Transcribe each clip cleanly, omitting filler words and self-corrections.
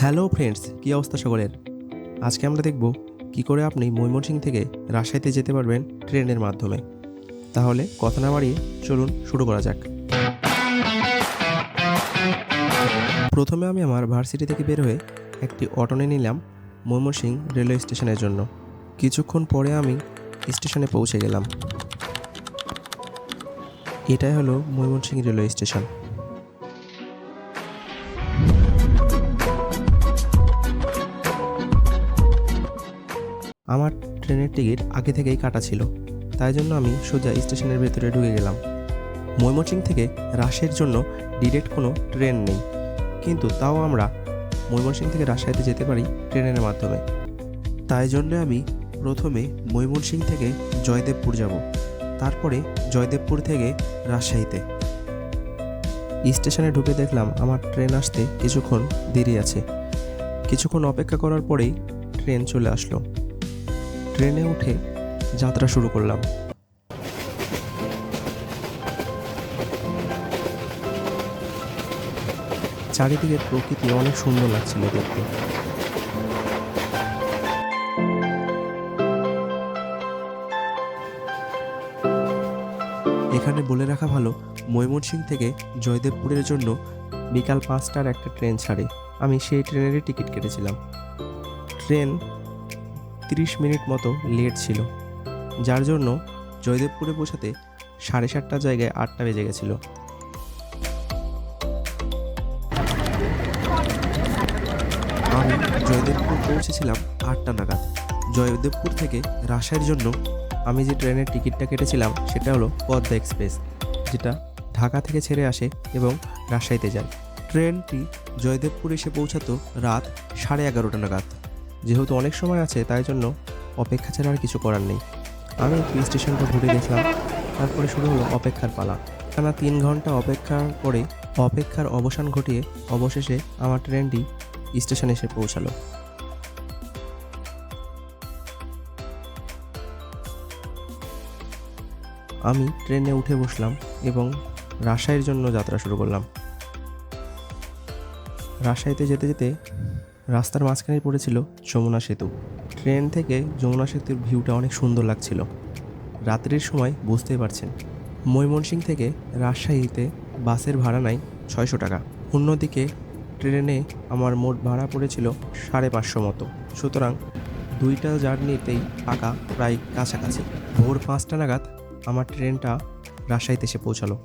Hello friends, কী অবস্থা সকলের? আজকে আমরা দেখব কি করে আপনি ময়মনসিংহ থেকে রাজশাহীতে যেতে পারবেন ট্রেনের মাধ্যমে। তাহলে কথা না বাড়িয়ে চলুন শুরু করা যাক। প্রথমে আমি আমার ভার্সিটি থেকে বের হয়ে একটি অটো নিয়ে নিলাম ময়মনসিংহ রেলওয়ে স্টেশনের জন্য। কিছুক্ষণ পরে আমি স্টেশনে পৌঁছে গেলাম। এটাই হলো ময়মনসিংহ রেলওয়ে স্টেশন। আমার ট্রেনের টিকিট আগে থেকেই কাটা ছিল, তাই জন্য আমি সোজা স্টেশনের ভেতরে ঢুকে গেলাম। ময়মনসিংহ থেকে রাজশাহীর জন্য ডিরেক্ট কোনো ট্রেন নেই, কিন্তু তাও আমরা ময়মনসিংহ থেকে রাজশাহীতে যেতে পারি ট্রেনের মাধ্যমে। তাই জন্য আমি প্রথমে ময়মনসিংহ থেকে জয়দেবপুর যাব, তারপরে জয়দেবপুর থেকে রাজশাহীতে। স্টেশনে ঢুকে দেখলাম আমার ট্রেন আসতে কিছুক্ষণ দেরি আছে। কিছুক্ষণ অপেক্ষা করার পরেই ট্রেন চলে আসলো। ট্রেনে উঠে যাত্রা শুরু করলাম। চারিদিকের প্রকৃতি অনেক সুন্দর লাগছিল দেখতে। এখানে বলে রাখা ভালো, ময়মনসিংহ থেকে জয়দেবপুরের জন্য বিকাল 5টার একটা ট্রেন ছাড়ে। আমি সেই ট্রেনেরই টিকিট কেটেছিলাম। ট্রেন 30 মিনিট মতো লেট ছিল, যার জন্য জয়দেবপুরে পৌঁছাতে 7:30টার জায়গায় 8টা বেজে গেছিল। আমি জয়দেবপুর পৌঁছেছিলাম 8টা নাগাদ। জয়দেবপুর থেকে রাজশাহীর জন্য আমি যে ট্রেনের টিকিটটা কেটেছিলাম সেটা হলো পদ্মা এক্সপ্রেস, যেটা ঢাকা থেকে ছেড়ে আসে এবং রাজশাহীতে যায়। ট্রেনটি জয়দেবপুর এসে পৌঁছাতো রাত 11:30 নাগাদ। যেহেতু অনেক সময় আছে, তাই জন্য অপেক্ষা ছাড়া আর কিছু করার নেই। আমি একটু স্টেশনটা ঘুরে দেখলাম, তারপরে শুরু হলো অপেক্ষার পালা। টানা 3 ঘন্টা অপেক্ষার পরে অপেক্ষার অবসান ঘটিয়ে অবশেষে আমার ট্রেনটি স্টেশনে এসে পৌঁছালো। আমি ট্রেনে উঠে বসলাম এবং রাজশাহীর জন্য যাত্রা শুরু করলাম। রাজশাহীতে যেতে যেতে রাস্তার মাঝখানে পড়েছিল যমুনা সেতু। ট্রেন থেকে যমুনা সেতুর ভিউটা অনেক সুন্দর লাগছিল। রাত্রির সময় বুঝতেই পারছেন। ময়মনসিংহ থেকে রাজশাহীতে বাসের ভাড়া নেয় 600 টাকা। অন্যদিকে ট্রেনে আমার মোট ভাড়া পড়েছিল 550 মতো। সুতরাং 2টা জার্নিতেই টাকা প্রায় কাছাকাছি। ভোর 5টা নাগাদ আমার ট্রেনটা রাজশাহীতে এসে পৌঁছালো।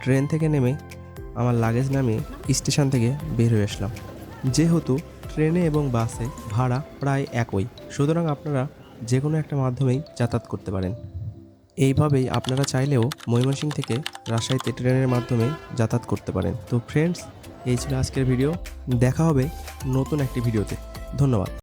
ট্রেন থেকে নেমে আমার লাগেজ নামিয়ে স্টেশন থেকে বের হয়ে আসলাম। যেহেতু ট্রেনে এবং বাসে ভাড়া প্রায় একই, সুতরাং আপনারা যে কোনো একটা মাধ্যমেই যাতায়াত করতে পারেন। এইভাবেই আপনারা চাইলেও ময়মনসিংহ থেকে রাজশাহীতে ট্রেনের মাধ্যমে যাতায়াত করতে পারেন। তো ফ্রেন্ডস, এই ছিল আজকের ভিডিও। দেখা হবে নতুন একটি ভিডিওতে। ধন্যবাদ।